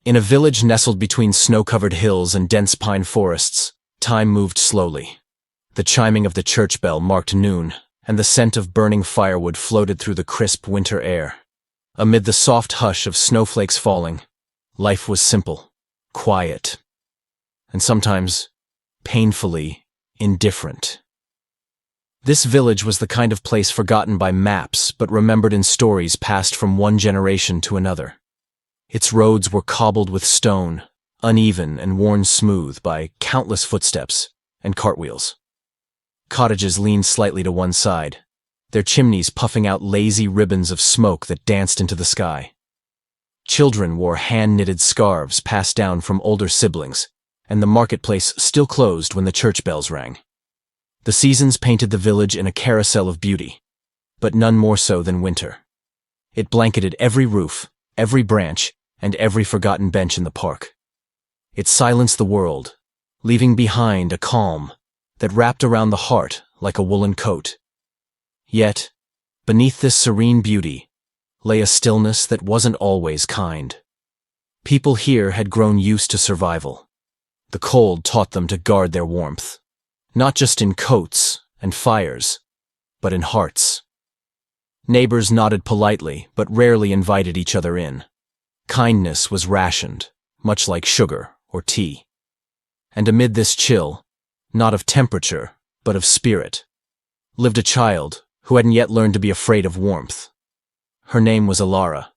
In a village nestled between snow-covered hills and dense pine forests, time moved slowly. The chiming of the church bell marked noon, and the scent of burning firewood floated through the crisp winter air. Amid the soft hush of snowflakes falling, life was simple, quiet, and sometimes painfully indifferent. This village was the kind of place forgotten by maps but remembered in stories passed from one generation to another. Its roads were cobbled with stone, uneven and worn smooth by countless footsteps and cartwheels. Cottages leaned slightly to one side, their chimneys puffing out lazy ribbons of smoke that danced into the sky. Children wore hand-knitted scarves passed down from older siblings, and the marketplace still closed when the church bells rang. The seasons painted the village in a carousel of beauty, but none more so than winter. It blanketed every roof, every branch, and every forgotten bench in the park. It silenced the world, leaving behind a calm that wrapped around the heart like a woolen coat. Yet, beneath this serene beauty, lay a stillness that wasn't always kind. People here had grown used to survival. The cold taught them to guard their warmth, not just in coats and fires, but in hearts. Neighbors nodded politely, but rarely invited each other in. Kindness was rationed, much like sugar or tea. And amid this chill, not of temperature, but of spirit, lived a child who hadn't yet learned to be afraid of warmth. Her name was Alara.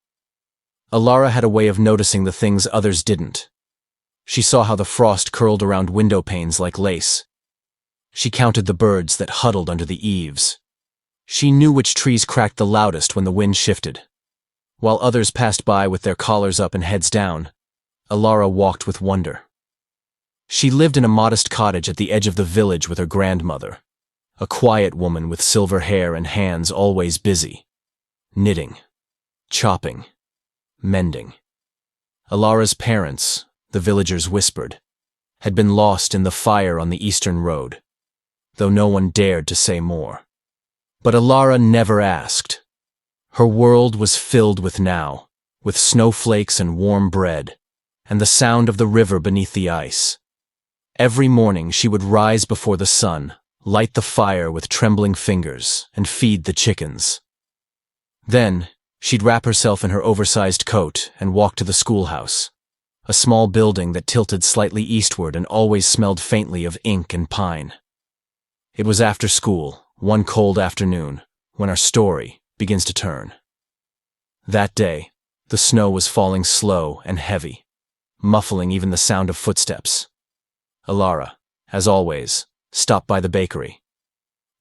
Alara had a way of noticing the things others didn't. She saw how the frost curled around window panes like lace. She counted the birds that huddled under the eaves. She knew which trees cracked the loudest when the wind shifted. While others passed by with their collars up and heads down, Alara walked with wonder. She lived in a modest cottage at the edge of the village with her grandmother, a quiet woman with silver hair and hands always busy, knitting, chopping, mending. Alara's parents, the villagers whispered, had been lost in the fire on the eastern road, though no one dared to say more. But Alara never asked. Her world was filled with now, with snowflakes and warm bread, and the sound of the river beneath the ice. Every morning she would rise before the sun, light the fire with trembling fingers, and feed the chickens. Then, she'd wrap herself in her oversized coat and walk to the schoolhouse, a small building that tilted slightly eastward and always smelled faintly of ink and pine. It was after school, one cold afternoon, when our story begins to turn. That day, the snow was falling slow and heavy, muffling even the sound of footsteps. Alara, as always, stopped by the bakery.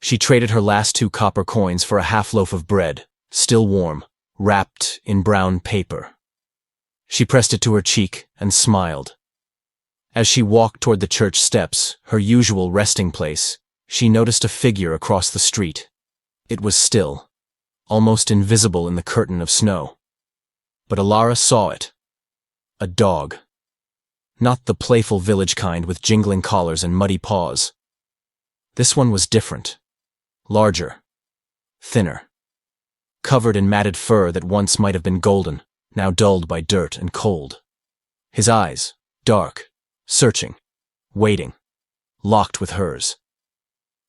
She traded her last 2 copper coins for a half loaf of bread, still warm, wrapped in brown paper. She pressed it to her cheek and smiled. As she walked toward the church steps, her usual resting place, she noticed a figure across the street. It was still, almost invisible in the curtain of snow. But Alara saw it. A dog. Not the playful village kind with jingling collars and muddy paws. This one was different. Larger. Thinner. Covered in matted fur that once might have been golden, now dulled by dirt and cold. His eyes, dark, searching, waiting, locked with hers.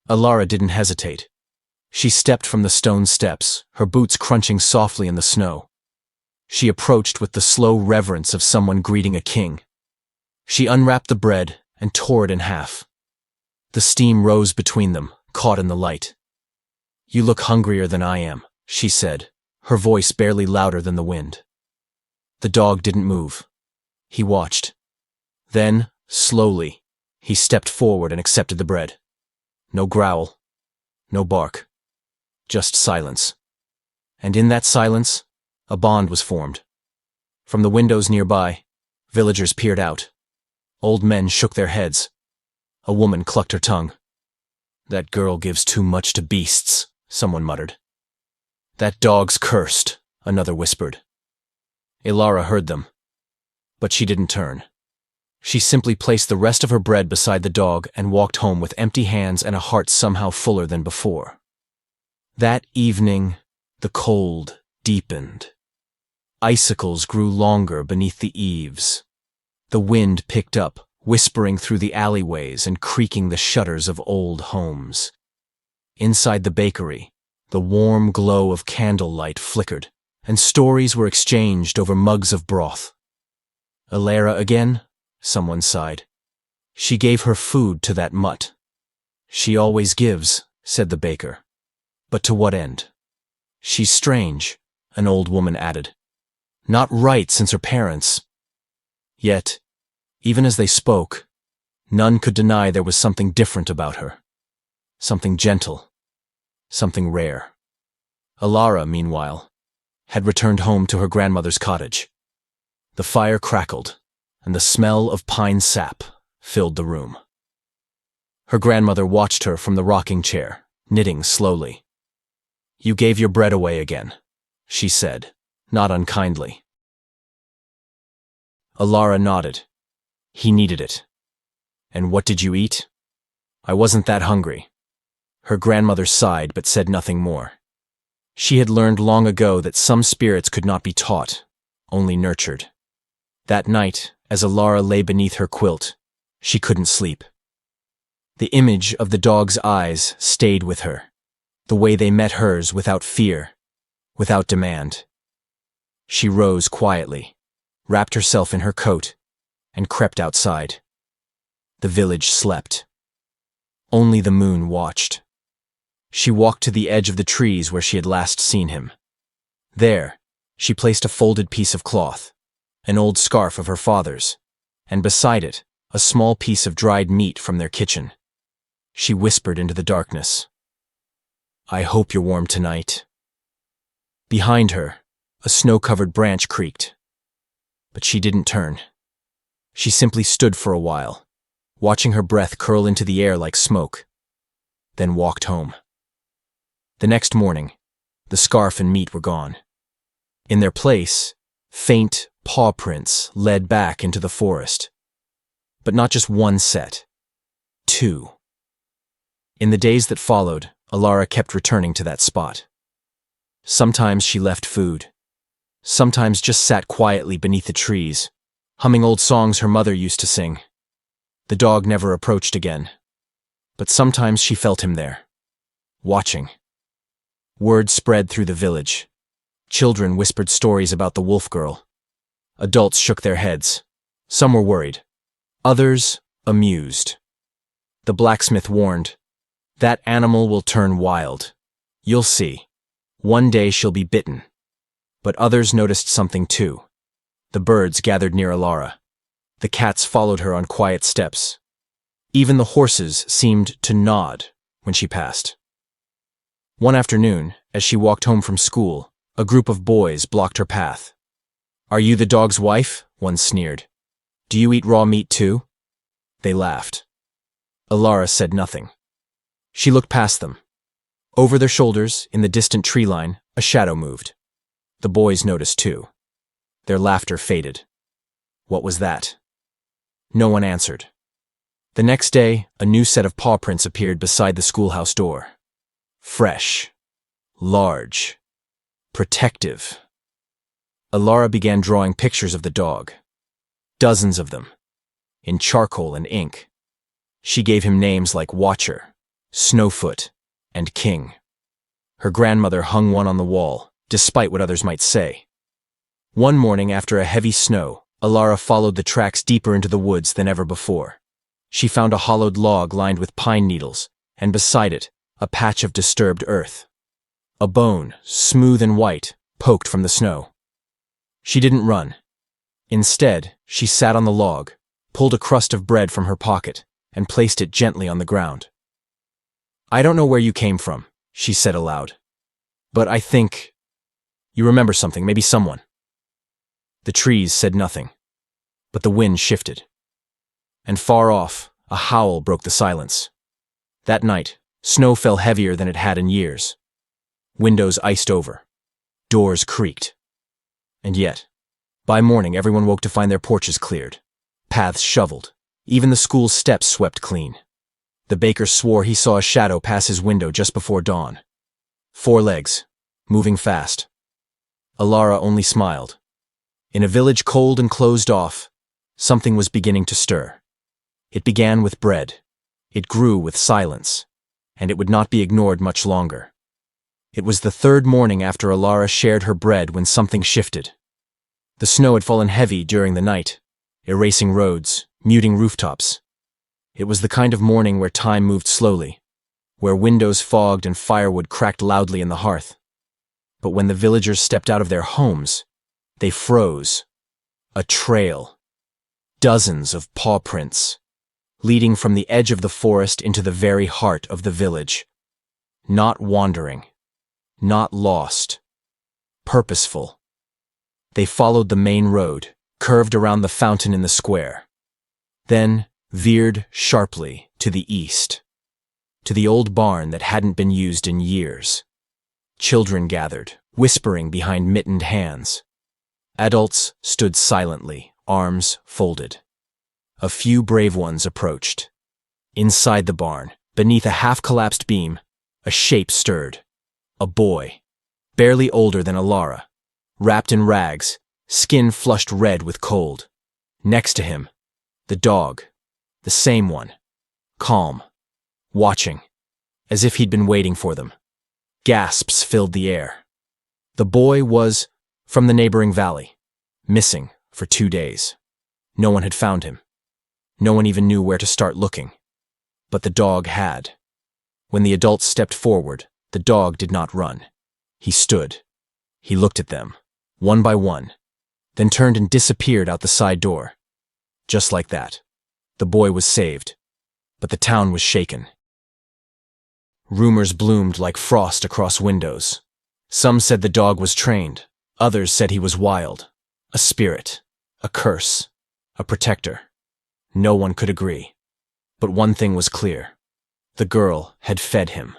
Alara didn't hesitate. She stepped from the stone steps, her boots crunching softly in the snow. She approached with the slow reverence of someone greeting a king. She unwrapped the bread and tore it in half. The steam rose between them, caught in the light. "You look hungrier than I am," she said, her voice barely louder than the wind. The dog didn't move. He watched. Then, slowly, he stepped forward and accepted the bread. No growl, no bark, just silence. And in that silence, a bond was formed. From the windows nearby, villagers peered out. Old men shook their heads. A woman clucked her tongue. "That girl gives too much to beasts," someone muttered. "That dog's cursed," another whispered. Alara heard them, but she didn't turn. She simply placed the rest of her bread beside the dog and walked home with empty hands and a heart somehow fuller than before. That evening, the cold deepened. Icicles grew longer beneath the eaves, The wind picked up, whispering through the alleyways and creaking the shutters of old homes. Inside the bakery, the warm glow of candlelight flickered, and stories were exchanged over mugs of broth. "Alara again?" someone sighed. "She gave her food to that mutt." "She always gives," said the baker. "But to what end?" "She's strange," an old woman added. "Not right since her parents." Yet, even as they spoke, none could deny there was something different about her. Something gentle. Something rare. Alara, meanwhile, had returned home to her grandmother's cottage. The fire crackled, and the smell of pine sap filled the room. Her grandmother watched her from the rocking chair, knitting slowly. "You gave your bread away again," she said, not unkindly. Alara nodded. "He needed it." "And what did you eat?" "I wasn't that hungry." Her grandmother sighed but said nothing more. She had learned long ago that some spirits could not be taught, only nurtured. That night, as Alara lay beneath her quilt, she couldn't sleep. The image of the dog's eyes stayed with her, the way they met hers without fear, without demand. She rose quietly, wrapped herself in her coat, and crept outside. The village slept. Only the moon watched. She walked to the edge of the trees where she had last seen him. There, she placed a folded piece of cloth, an old scarf of her father's, and beside it, a small piece of dried meat from their kitchen. She whispered into the darkness, "I hope you're warm tonight." Behind her, a snow-covered branch creaked. But she didn't turn. She simply stood for a while, watching her breath curl into the air like smoke, then walked home. The next morning, the scarf and meat were gone. In their place, faint paw prints led back into the forest. But not just one set. 2. In the days that followed, Alara kept returning to that spot. Sometimes she left food. Sometimes just sat quietly beneath the trees, humming old songs her mother used to sing. The dog never approached again. But sometimes she felt him there, watching. Word spread through the village. Children whispered stories about the wolf girl. Adults shook their heads. Some were worried. Others, amused. The blacksmith warned, "That animal will turn wild. You'll see. One day she'll be bitten." But others noticed something too. The birds gathered near Alara. The cats followed her on quiet steps. Even the horses seemed to nod when she passed. One afternoon, as she walked home from school, a group of boys blocked her path. "Are you the dog's wife?" one sneered. "Do you eat raw meat too?" They laughed. Alara said nothing. She looked past them. Over their shoulders, in the distant tree line, a shadow moved. The boys noticed too. Their laughter faded. What was that? No one answered. The next day, a new set of paw prints appeared beside the schoolhouse door. Fresh, large, protective. Alara began drawing pictures of the dog. Dozens of them, in charcoal and ink. She gave him names like Watcher, Snowfoot, and King. Her grandmother hung one on the wall, despite what others might say. One morning after a heavy snow, Alara followed the tracks deeper into the woods than ever before. She found a hollowed log lined with pine needles, and beside it, a patch of disturbed earth. A bone, smooth and white, poked from the snow. She didn't run. Instead, she sat on the log, pulled a crust of bread from her pocket, and placed it gently on the ground. "I don't know where you came from," she said aloud. "But I think you remember something, maybe someone." The trees said nothing, but the wind shifted. And far off, a howl broke the silence. That night, snow fell heavier than it had in years. Windows iced over. Doors creaked. And yet, by morning everyone woke to find their porches cleared, paths shoveled, even the school's steps swept clean. The baker swore he saw a shadow pass his window just before dawn. 4 legs, moving fast. Alara only smiled. In a village cold and closed off, Something was beginning to stir. It began with bread. It grew with silence. And it would not be ignored much longer. It was the third morning after Alara shared her bread when something shifted. The snow had fallen heavy during the night, erasing roads, muting rooftops. It was the kind of morning where time moved slowly, where windows fogged and firewood cracked loudly in the hearth. But when the villagers stepped out of their homes, they froze. A trail. Dozens of paw prints, leading from the edge of the forest into the very heart of the village. Not wandering. Not lost. Purposeful. They followed the main road, curved around the fountain in the square. Then veered sharply to the east, to the old barn that hadn't been used in years. Children gathered, whispering behind mittened hands. Adults stood silently, arms folded. A few brave ones approached. Inside the barn, beneath a half-collapsed beam, a shape stirred. A boy, barely older than Alara, wrapped in rags, skin flushed red with cold. Next to him, the dog, the same one, calm, watching, as if he'd been waiting for them. Gasps filled the air. The boy was from the neighboring valley, missing for 2 days. No one had found him. No one even knew where to start looking. But the dog had. When the adults stepped forward, the dog did not run. He stood. He looked at them, one by one, then turned and disappeared out the side door. Just like that. The boy was saved. But the town was shaken. Rumors bloomed like frost across windows. Some said the dog was trained. Others said he was wild. A spirit. A curse. A protector. No one could agree. But one thing was clear. The girl had fed him.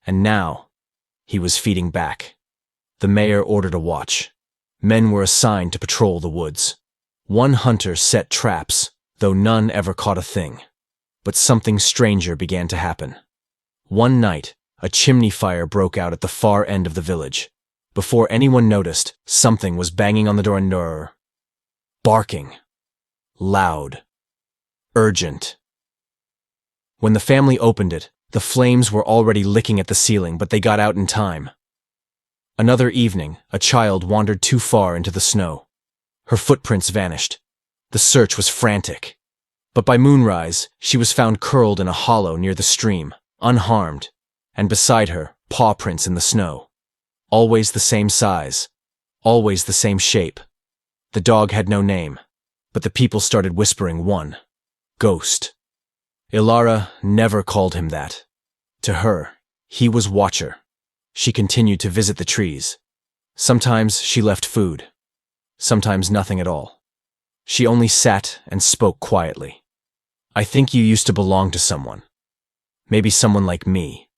And now, he was feeding back. The mayor ordered a watch. Men were assigned to patrol the woods. One hunter set traps, though none ever caught a thing. But something stranger began to happen. One night, a chimney fire broke out at the far end of the village. Before anyone noticed, something was banging on the door and barking. Loud. Urgent. When the family opened it, the flames were already licking at the ceiling, but they got out in time. Another evening, a child wandered too far into the snow. Her footprints vanished. The search was frantic. But by moonrise, she was found curled in a hollow near the stream, unharmed, and beside her, paw prints in the snow. Always the same size. Always the same shape. The dog had no name, but the people started whispering one. Ghost. Alara never called him that. To her, he was Watcher. She continued to visit the trees. Sometimes she left food. Sometimes nothing at all. She only sat and spoke quietly. I think you used to belong to someone. Maybe someone like me.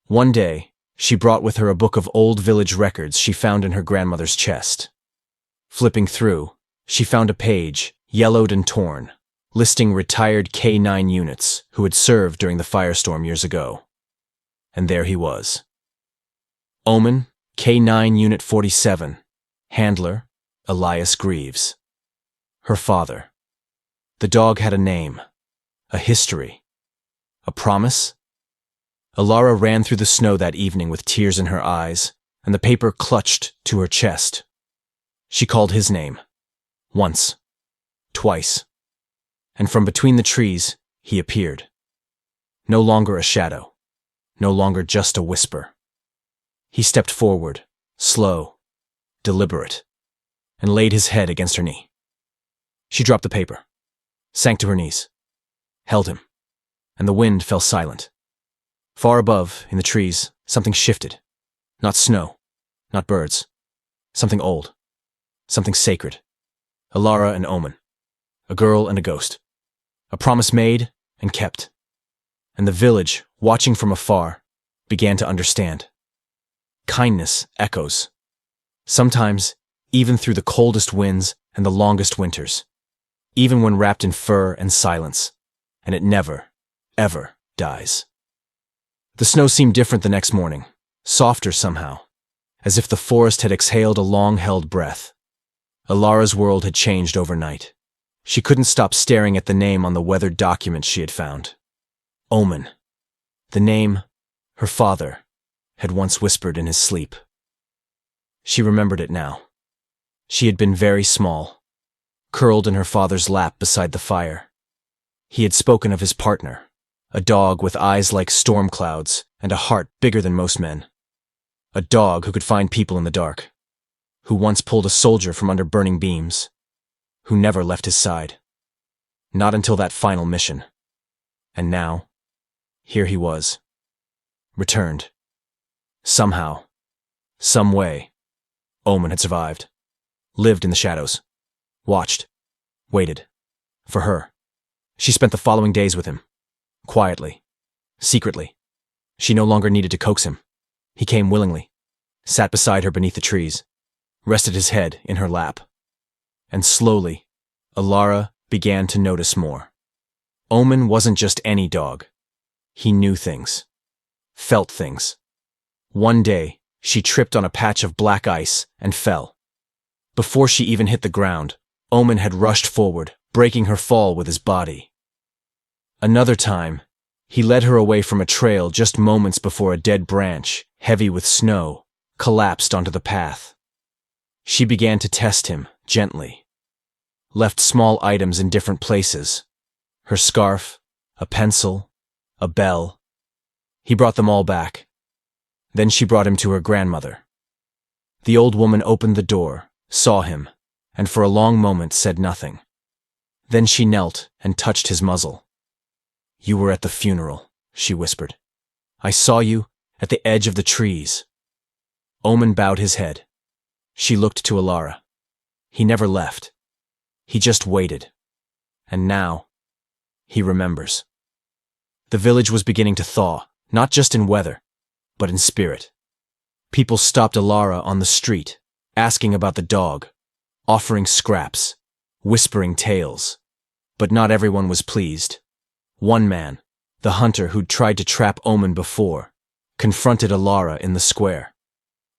One day, she brought with her a book of old village records she found in her grandmother's chest. Flipping through, she found a page, yellowed and torn, listing retired K-9 units who had served during the firestorm years ago. And there he was. Omen, K-9 Unit 47. Handler, Elias Greaves. Her father. The dog had a name, a history, a promise. Alara ran through the snow that evening with tears in her eyes, and the paper clutched to her chest. She called his name. Once. Twice. And from between the trees, he appeared. No longer a shadow. No longer just a whisper. He stepped forward, slow, deliberate, and laid his head against her knee. She dropped the paper, sank to her knees, held him, and the wind fell silent. Far above, in the trees, something shifted. Not snow, not birds. Something old. Something sacred. Alara and Omen. A girl and a ghost. A promise made and kept. And the village, watching from afar, began to understand. Kindness echoes. Sometimes, even through the coldest winds and the longest winters. Even when wrapped in fur and silence. And it never, ever dies. The snow seemed different the next morning, softer somehow, as if the forest had exhaled a long-held breath. Alara's world had changed overnight. She couldn't stop staring at the name on the weathered document she had found. Omen. The name her father had once whispered in his sleep. She remembered it now. She had been very small, curled in her father's lap beside the fire. He had spoken of his partner, a dog with eyes like storm clouds and a heart bigger than most men. A dog who could find people in the dark, who once pulled a soldier from under burning beams, who never left his side. Not until that final mission. And now, here he was. Returned. Somehow, some way, Omen had survived. Lived in the shadows. Watched. Waited. For her. She spent the following days with him. Quietly. Secretly. She no longer needed to coax him. He came willingly. Sat beside her beneath the trees. Rested his head in her lap. And slowly, Alara began to notice more. Omen wasn't just any dog. He knew things. Felt things. One day, she tripped on a patch of black ice and fell. Before she even hit the ground, Omen had rushed forward, breaking her fall with his body. Another time, he led her away from a trail just moments before a dead branch, heavy with snow, collapsed onto the path. She began to test him, gently. Left small items in different places. Her scarf, a pencil, a bell. He brought them all back. Then she brought him to her grandmother. The old woman opened the door, saw him, and for a long moment said nothing. Then she knelt and touched his muzzle. "You were at the funeral," she whispered. "I saw you at the edge of the trees." Omen bowed his head. She looked to Alara. He never left. He just waited. And now, he remembers. The village was beginning to thaw, not just in weather, but in spirit. People stopped Alara on the street, asking about the dog, offering scraps, whispering tales. But not everyone was pleased. One man, the hunter who'd tried to trap Omen before, confronted Alara in the square.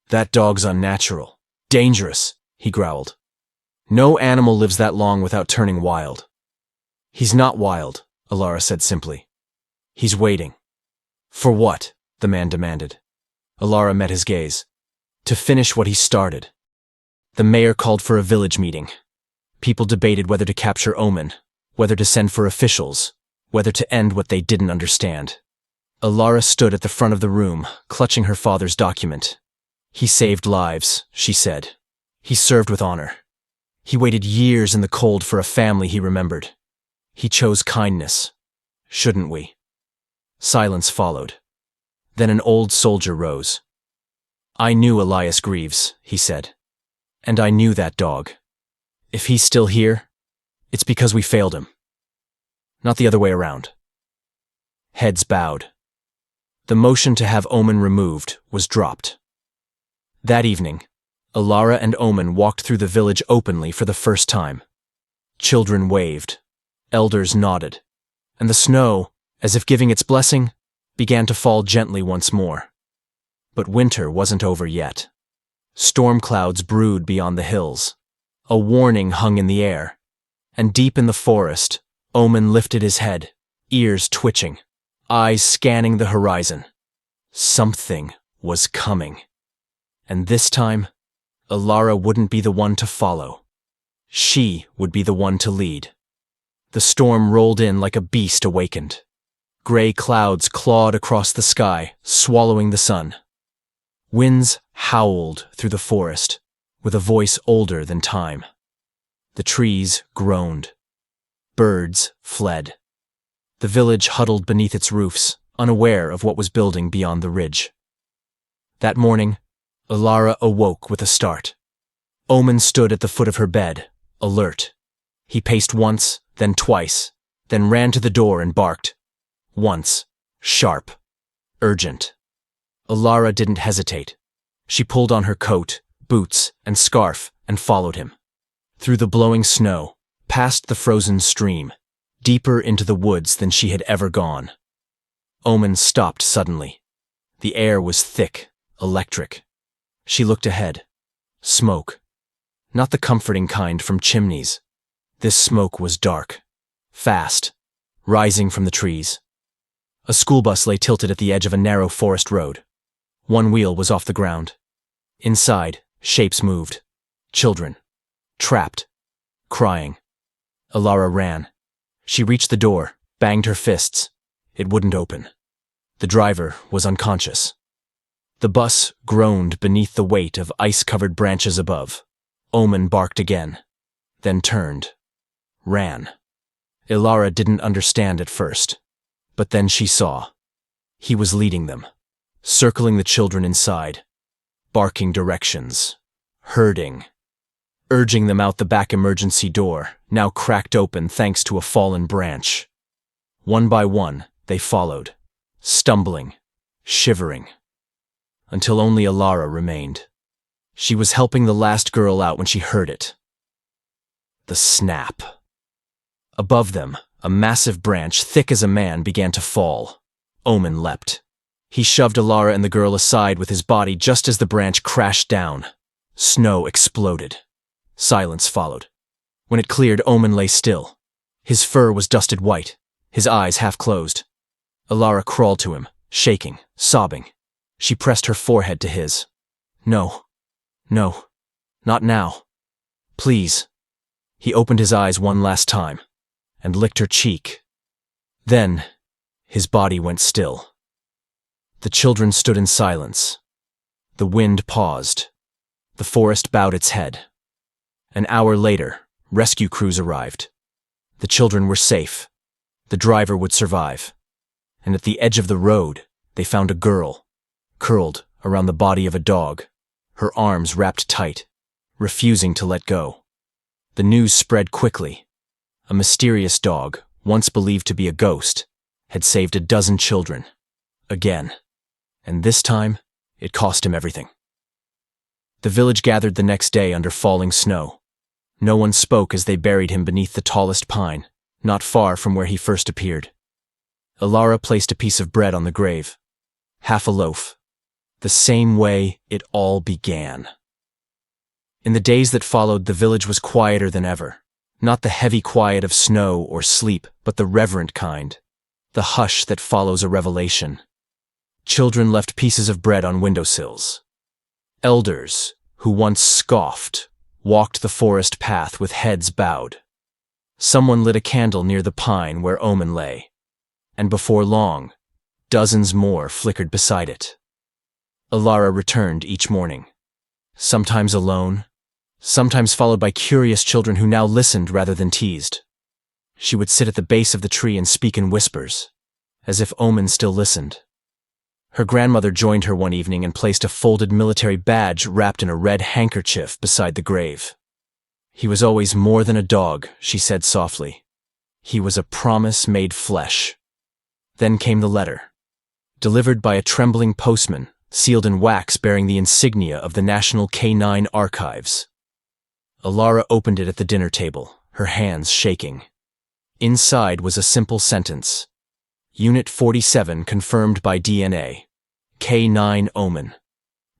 "That dog's unnatural. Dangerous," he growled. "No animal lives that long without turning wild." "He's not wild," Alara said simply. "He's waiting." "For what?" the man demanded. Alara met his gaze. "To finish what he started." The mayor called for a village meeting. People debated whether to capture Omen, whether to send for officials, whether to end what they didn't understand. Alara stood at the front of the room, clutching her father's document. "He saved lives," she said. "He served with honor. He waited years in the cold for a family he remembered. He chose kindness. Shouldn't we?" Silence followed. Then an old soldier rose. "I knew Elias Greaves," he said. "And I knew that dog. If he's still here, it's because we failed him. Not the other way around." Heads bowed. The motion to have Omen removed was dropped. That evening, Alara and Omen walked through the village openly for the first time. Children waved, elders nodded, and the snow, as if giving its blessing, began to fall gently once more. But winter wasn't over yet. Storm clouds brewed beyond the hills. A warning hung in the air. And deep in the forest, Omen lifted his head, ears twitching, eyes scanning the horizon. Something was coming. And this time, Alara wouldn't be the one to follow. She would be the one to lead. The storm rolled in like a beast awakened. Gray clouds clawed across the sky, swallowing the sun. Winds howled through the forest, with a voice older than time. The trees groaned. Birds fled. The village huddled beneath its roofs, unaware of what was building beyond the ridge. That morning, Alara awoke with a start. Omen stood at the foot of her bed, alert. He paced once, then twice, then ran to the door and barked. Once, sharp, urgent. Alara didn't hesitate. She pulled on her coat, boots, and scarf and followed him. Through the blowing snow, past the frozen stream, deeper into the woods than she had ever gone. Omen stopped suddenly. The air was thick, electric. She looked ahead. Smoke. Not the comforting kind from chimneys. This smoke was dark, fast, rising from the trees. A school bus lay tilted at the edge of a narrow forest road. One wheel was off the ground. Inside, shapes moved. Children. Trapped. Crying. Alara ran. She reached the door, banged her fists. It wouldn't open. The driver was unconscious. The bus groaned beneath the weight of ice-covered branches above. Omen barked again, then turned. Ran. Alara didn't understand at first, but then she saw. He was leading them, circling the children inside, barking directions, herding, urging them out the back emergency door, now cracked open thanks to a fallen branch. One by one, they followed, stumbling, shivering, until only Alara remained. She was helping the last girl out when she heard it. The snap. Above them, a massive branch, thick as a man, began to fall. Omen leapt. He shoved Alara and the girl aside with his body just as the branch crashed down. Snow exploded. Silence followed. When it cleared, Omen lay still. His fur was dusted white, his eyes half closed. Alara crawled to him, shaking, sobbing. She pressed her forehead to his. No. No. Not now. Please. He opened his eyes one last time and licked her cheek. Then, his body went still. The children stood in silence. The wind paused. The forest bowed its head. An hour later, rescue crews arrived. The children were safe. The driver would survive. And at the edge of the road, they found a girl, curled around the body of a dog, her arms wrapped tight, refusing to let go. The news spread quickly. A mysterious dog, once believed to be a ghost, had saved a dozen children. Again. And this time, it cost him everything. The village gathered the next day under falling snow. No one spoke as they buried him beneath the tallest pine, not far from where he first appeared. Alara placed a piece of bread on the grave. Half a loaf. The same way it all began. In the days that followed, the village was quieter than ever. Not the heavy quiet of snow or sleep, but the reverent kind. The hush that follows a revelation. Children left pieces of bread on windowsills. Elders, who once scoffed, walked the forest path with heads bowed. Someone lit a candle near the pine where Omen lay, and before long, dozens more flickered beside it. Alara returned each morning, sometimes alone, sometimes followed by curious children who now listened rather than teased. She would sit at the base of the tree and speak in whispers, as if Omen still listened. Her grandmother joined her one evening and placed a folded military badge wrapped in a red handkerchief beside the grave. He was always more than a dog, she said softly. He was a promise made flesh. Then came the letter, delivered by a trembling postman, sealed in wax bearing the insignia of the National K-9 Archives. Alara opened it at the dinner table, her hands shaking. Inside was a simple sentence. Unit 47 confirmed by DNA. K-9 Omen.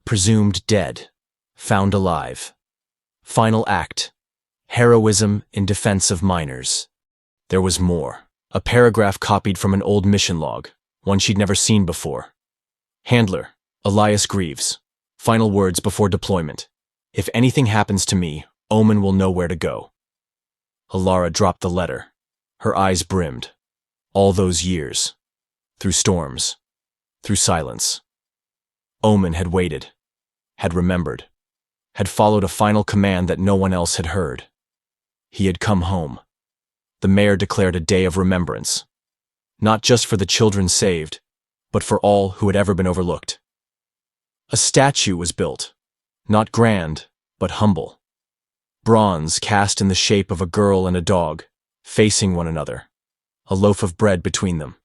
Presumed dead. Found alive. Final act. Heroism in defense of minors. There was more. A paragraph copied from an old mission log, one she'd never seen before. Handler, Elias Greaves. Final words before deployment. If anything happens to me, Omen will know where to go. Alara dropped the letter. Her eyes brimmed. All those years. Through storms. Through silence. Omen had waited. Had remembered. Had followed a final command that no one else had heard. He had come home. The mayor declared a day of remembrance. Not just for the children saved, but for all who had ever been overlooked. A statue was built. Not grand, but humble. Bronze cast in the shape of a girl and a dog, facing one another. A loaf of bread between them.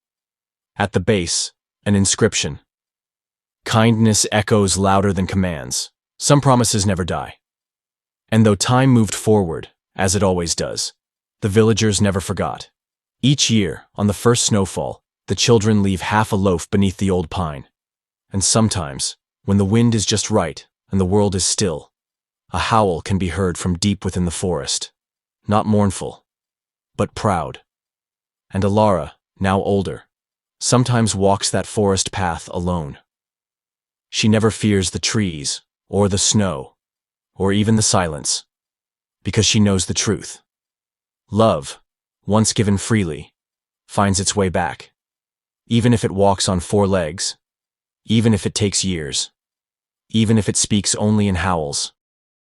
At the base, an inscription. Kindness echoes louder than commands. Some promises never die. And though time moved forward, as it always does, the villagers never forgot. Each year, on the first snowfall, the children leave half a loaf beneath the old pine. And sometimes, when the wind is just right and the world is still, a howl can be heard from deep within the forest. Not mournful, but proud. And Alara, now older, sometimes walks that forest path alone. She never fears the trees, or the snow, or even the silence, because she knows the truth. Love, once given freely, finds its way back, even if it walks on 4 legs, even if it takes years, even if it speaks only in howls.